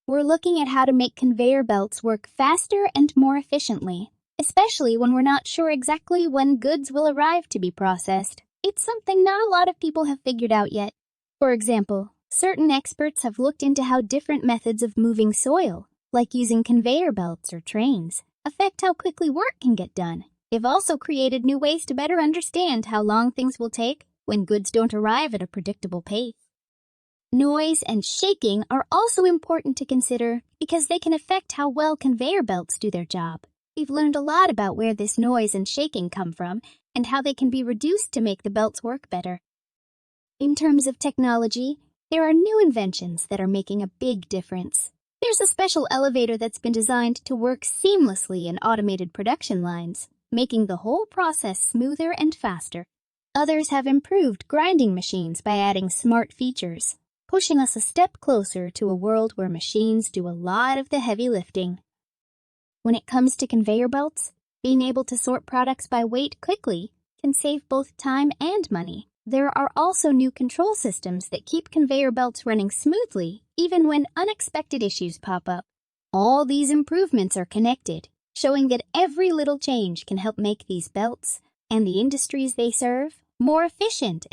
We're looking at how to make conveyor belts work faster and more efficiently, especially when we're not sure exactly when goods will arrive to be processed. It's something not a lot of people have figured out yet. For example, certain experts have looked into how different methods of moving soil, like using conveyor belts or trains, affect how quickly work can get done. They've also created new ways to better understand how long things will take when goods don't arrive at a predictable pace. Noise and shaking are also important to consider because they can affect how well conveyor belts do their job. We've learned a lot about where this noise and shaking come from and how they can be reduced to make the belts work better. In terms of technology, there are new inventions that are making a big difference. There's a special elevator that's been designed to work seamlessly in automated production lines, making the whole process smoother and faster. Others have improved grinding machines by adding smart features, pushing us a step closer to a world where machines do a lot of the heavy lifting. When it comes to conveyor belts, being able to sort products by weight quickly can save both time and money. There are also new control systems that keep conveyor belts running smoothly even when unexpected issues pop up. All these improvements are connected, showing that every little change can help make these belts and the industries they serve more efficient